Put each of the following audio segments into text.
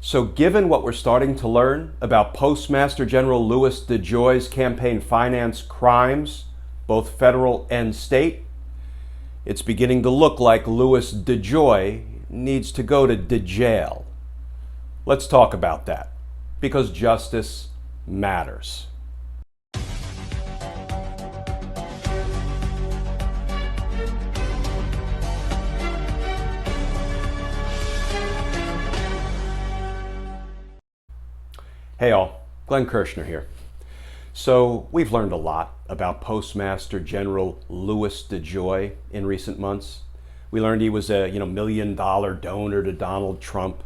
So given what we're starting to learn about Postmaster General Louis DeJoy's campaign finance crimes, both federal and state, it's beginning to look like Louis DeJoy needs to go to DeJail. Let's talk about that, because justice matters. Hey all, Glenn Kirshner here. So we've learned a lot about Postmaster General Louis DeJoy in recent months. We learned he was a $1 million donor to Donald Trump.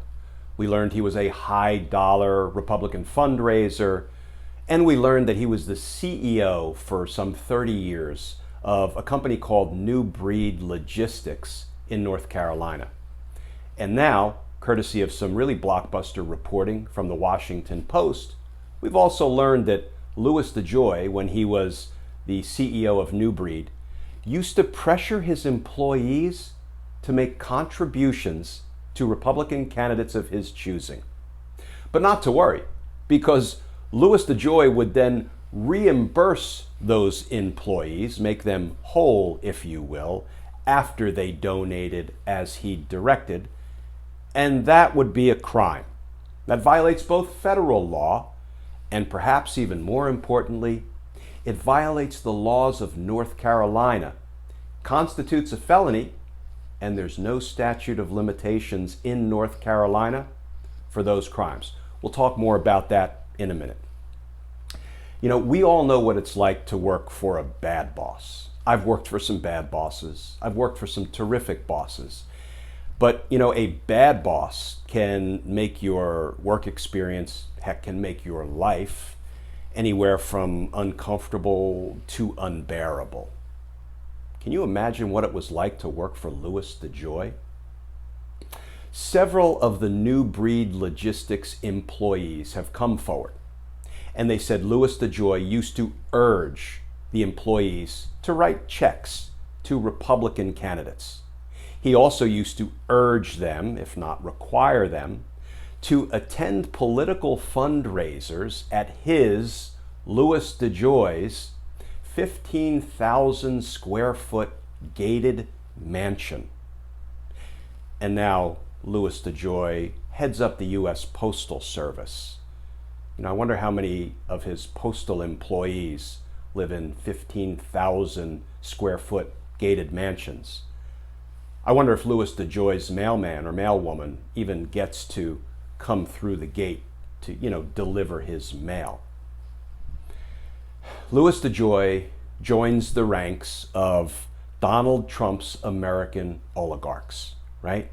We learned he was a high-dollar Republican fundraiser. And we learned that he was the CEO for some 30 years of a company called Breed Logistics in North Carolina. And now, courtesy of some really blockbuster reporting from the Washington Post, we've also learned that Louis DeJoy, when he was the CEO of Breed, used to pressure his employees to make contributions to Republican candidates of his choosing. But not to worry, because Louis DeJoy would then reimburse those employees, make them whole, if you will, after they donated as he directed. And that would be a crime. That violates both federal law and, perhaps even more importantly, it violates the laws of North Carolina, constitutes a felony, and there's no statute of limitations in North Carolina for those crimes. We'll talk more about that in a minute. We all know what it's like to work for a bad boss. I've worked for some bad bosses. I've worked for some terrific bosses. But, a bad boss can make your work experience, heck, can make your life anywhere from uncomfortable to unbearable. Can you imagine what it was like to work for Louis DeJoy? Several of the Breed Logistics employees have come forward, and they said Louis DeJoy used to urge the employees to write checks to Republican candidates. He also used to urge them, if not require them, to attend political fundraisers at his, Louis DeJoy's, 15,000 square foot gated mansion. And now Louis DeJoy heads up the U.S. Postal Service. I wonder how many of his postal employees live in 15,000 square foot gated mansions. I wonder if Louis DeJoy's mailman or mailwoman even gets to come through the gate to, deliver his mail. Louis DeJoy joins the ranks of Donald Trump's American oligarchs, right?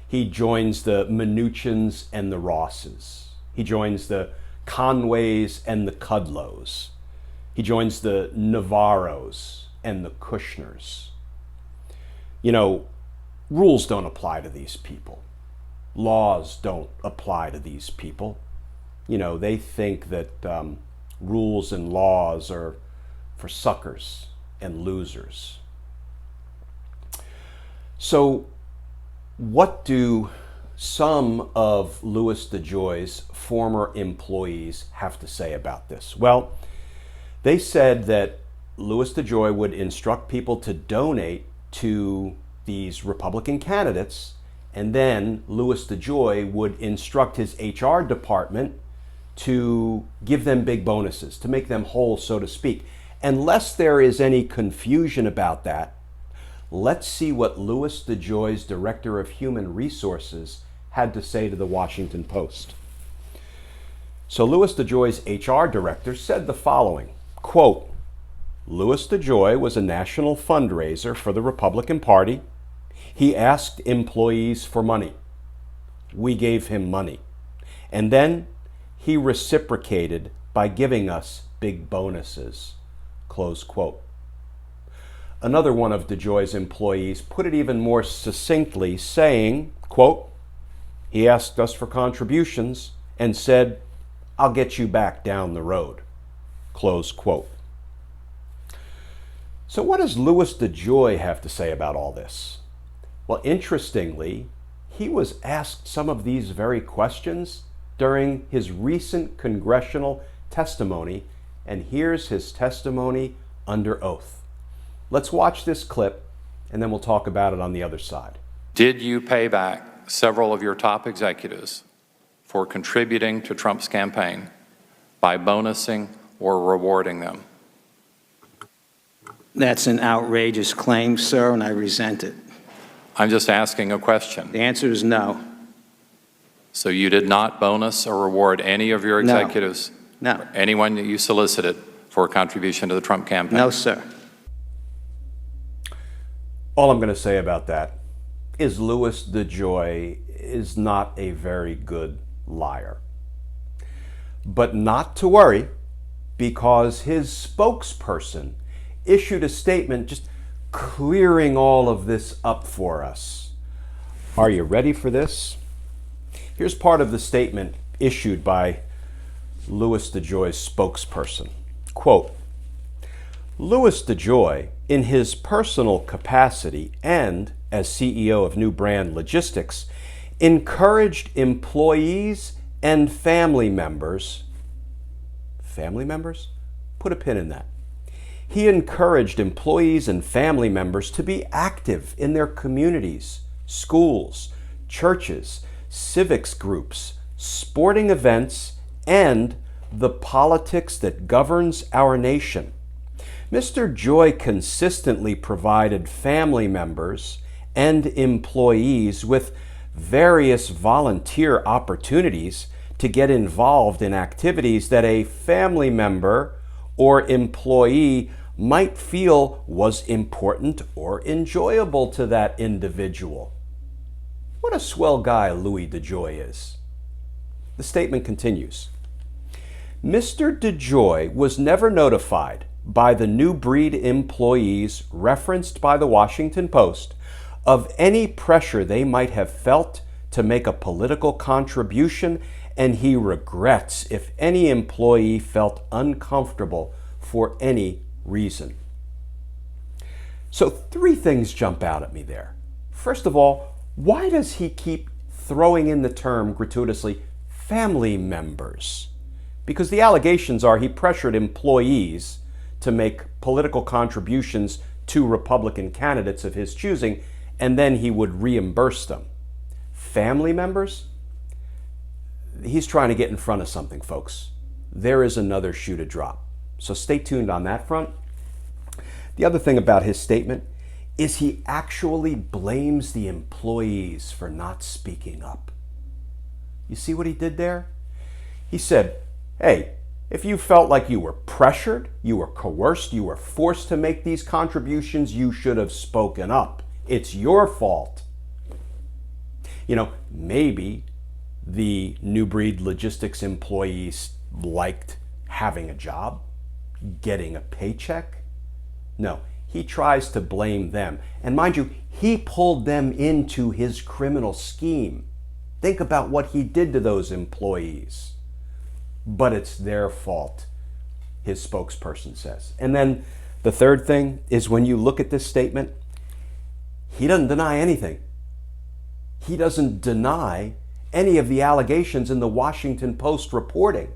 He joins the Mnuchins and the Rosses. He joins the Conways and the Kudlows. He joins the Navarros and the Kushners. Rules don't apply to these people. Laws don't apply to these people. They think that rules and laws are for suckers and losers. So what do some of Louis DeJoy's former employees have to say about this? Well, they said that Louis DeJoy would instruct people to donate to these Republican candidates, and then Louis DeJoy would instruct his HR department to give them big bonuses, to make them whole, so to speak. Unless there is any confusion about that, let's see what Louis DeJoy's Director of Human Resources had to say to the Washington Post. So Louis DeJoy's HR director said the following, quote, Louis DeJoy was a national fundraiser for the Republican Party. He asked employees for money. We gave him money. And then he reciprocated by giving us big bonuses. Close quote. Another one of DeJoy's employees put it even more succinctly, saying, quote, he asked us for contributions and said, I'll get you back down the road. Close quote. So what does Louis DeJoy have to say about all this? Well, interestingly, he was asked some of these very questions during his recent congressional testimony, and here's his testimony under oath. Let's watch this clip, and then we'll talk about it on the other side. Did you pay back several of your top executives for contributing to Trump's campaign by bonusing or rewarding them? That's an outrageous claim, sir, and I resent it. I'm just asking a question. The answer is no. So you did not bonus or reward any of your executives? No. Or anyone that you solicited for a contribution to the Trump campaign? No, sir. All I'm going to say about that is Louis DeJoy is not a very good liar. But not to worry, because his spokesperson issued a statement just clearing all of this up for us. Are you ready for this? Here's part of the statement issued by Louis DeJoy's spokesperson. Quote, Louis DeJoy, in his personal capacity and as CEO of New Brand Logistics, encouraged employees and family members, put a pin in that. He encouraged employees and family members to be active in their communities, schools, churches, civics groups, sporting events, and the politics that governs our nation. Mr. Joy consistently provided family members and employees with various volunteer opportunities to get involved in activities that a family member or employee might feel was important or enjoyable to that individual. What a swell guy Louis DeJoy is. The statement continues. Mr. DeJoy was never notified by the New Breed employees referenced by the Washington Post of any pressure they might have felt to make a political contribution, and he regrets if any employee felt uncomfortable for any reason. So 3 things jump out at me there. First of all, why does he keep throwing in the term gratuitously family members? Because the allegations are he pressured employees to make political contributions to Republican candidates of his choosing, and then he would reimburse them. Family members? He's trying to get in front of something, folks. There is another shoe to drop. So stay tuned on that front. The other thing about his statement is he actually blames the employees for not speaking up. You see what he did there? He said, hey, if you felt like you were pressured, you were coerced, you were forced to make these contributions, you should have spoken up. It's your fault. You know, maybe the New Breed Logistics employees liked having a job, getting a paycheck. No, he tries to blame them. And mind you, he pulled them into his criminal scheme. Think about what he did to those employees. But it's their fault, his spokesperson says. And then the third thing is when you look at this statement, he doesn't deny anything. He doesn't deny any of the allegations in the Washington Post reporting.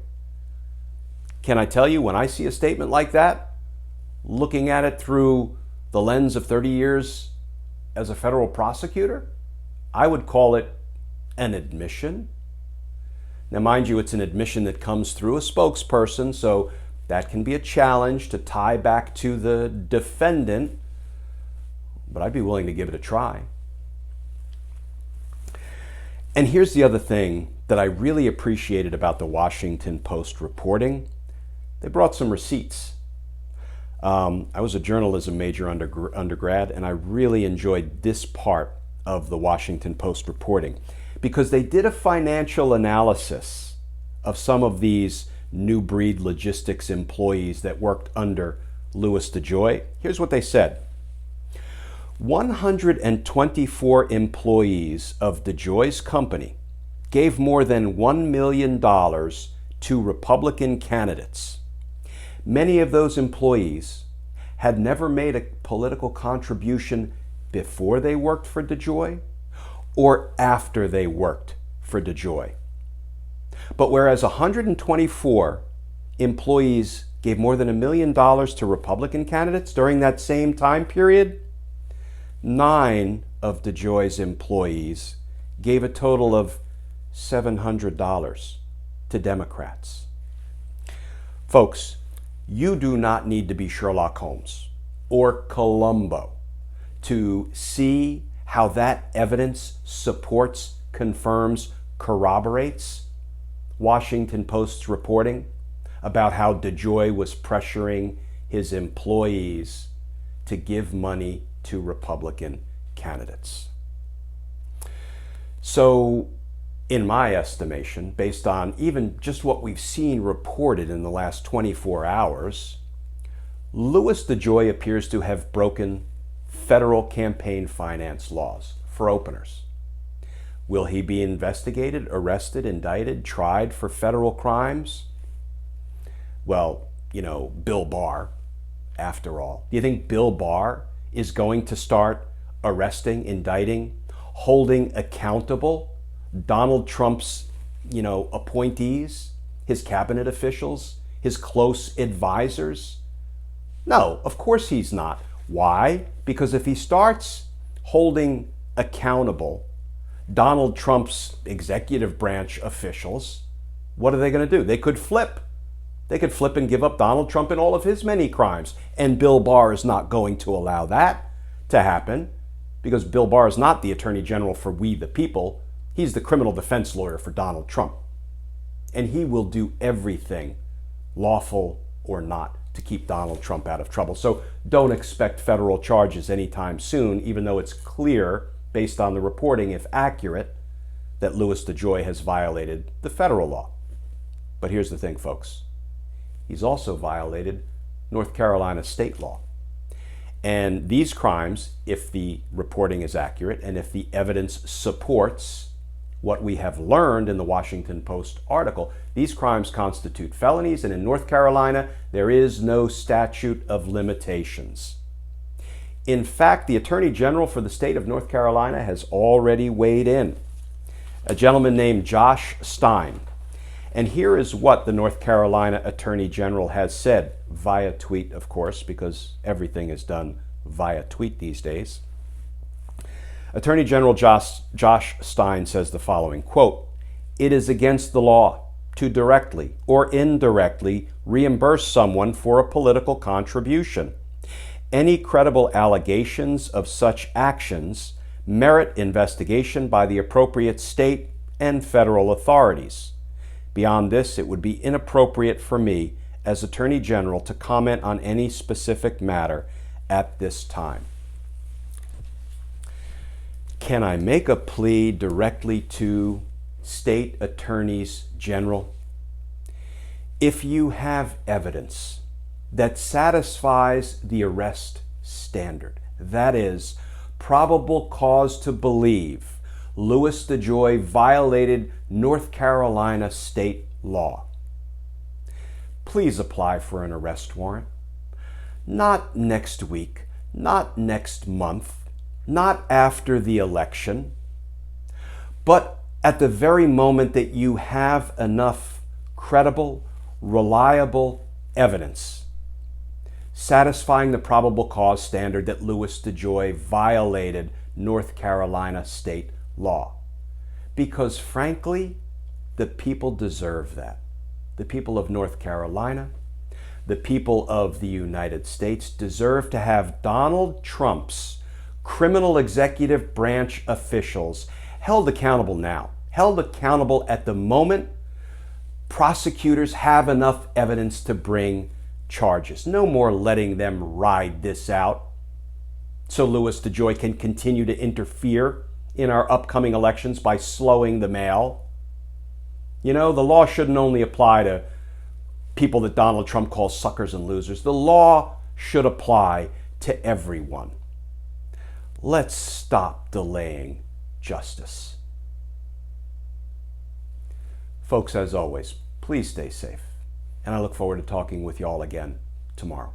Can I tell you, when I see a statement like that, looking at it through the lens of 30 years as a federal prosecutor, I would call it an admission. Now, mind you, it's an admission that comes through a spokesperson, so that can be a challenge to tie back to the defendant, but I'd be willing to give it a try. And here's the other thing that I really appreciated about the Washington Post reporting. They brought some receipts. I was a journalism major undergrad, and I really enjoyed this part of the Washington Post reporting because they did a financial analysis of some of these New Breed Logistics employees that worked under Louis DeJoy. Here's what they said. 124 employees of DeJoy's company gave more than $1 million to Republican candidates. Many of those employees had never made a political contribution before they worked for DeJoy or after they worked for DeJoy. But whereas 124 employees gave more than $1 million to Republican candidates during that same time period, 9 of DeJoy's employees gave a total of $700 to Democrats. Folks, you do not need to be Sherlock Holmes or Columbo to see how that evidence supports, confirms, corroborates Washington Post's reporting about how DeJoy was pressuring his employees to give money to Republican candidates. So, in my estimation, based on even just what we've seen reported in the last 24 hours, Louis DeJoy appears to have broken federal campaign finance laws for openers. Will he be investigated, arrested, indicted, tried for federal crimes? Well, Bill Barr, after all. Do you think Bill Barr is going to start arresting, indicting, holding accountable Donald Trump's, appointees, his cabinet officials, his close advisors? No, of course he's not. Why? Because if he starts holding accountable Donald Trump's executive branch officials, what are they going to do? They could flip. They could flip and give up Donald Trump and all of his many crimes. And Bill Barr is not going to allow that to happen, because Bill Barr is not the Attorney General for we the people. He's the criminal defense lawyer for Donald Trump. And he will do everything, lawful or not, to keep Donald Trump out of trouble. So don't expect federal charges anytime soon, even though it's clear, based on the reporting, if accurate, that Louis DeJoy has violated the federal law. But here's the thing, folks. He's also violated North Carolina state law. And these crimes, if the reporting is accurate and if the evidence supports what we have learned in the Washington Post article, these crimes constitute felonies, and in North Carolina, there is no statute of limitations. In fact, the Attorney General for the state of North Carolina has already weighed in, a gentleman named Josh Stein. And here is what the North Carolina Attorney General has said, via tweet, of course, because everything is done via tweet these days. Attorney General Josh Stein says the following, quote, "It is against the law to directly or indirectly reimburse someone for a political contribution. Any credible allegations of such actions merit investigation by the appropriate state and federal authorities. Beyond this, it would be inappropriate for me as Attorney General to comment on any specific matter at this time." Can I make a plea directly to state attorneys general? If you have evidence that satisfies the arrest standard, that is, probable cause to believe Louis DeJoy violated North Carolina state law, please apply for an arrest warrant. Not next week, not next month, not after the election, but at the very moment that you have enough credible, reliable evidence satisfying the probable cause standard that Louis DeJoy violated North Carolina state law. Because frankly, the people deserve that. The people of North Carolina, the people of the United States deserve to have Donald Trump's criminal executive branch officials held accountable now, held accountable at the moment prosecutors have enough evidence to bring charges. No more letting them ride this out so Louis DeJoy can continue to interfere in our upcoming elections by slowing the mail. The law shouldn't only apply to people that Donald Trump calls suckers and losers. The law should apply to everyone. Let's stop delaying justice. Folks, as always, please stay safe. And I look forward to talking with y'all again tomorrow.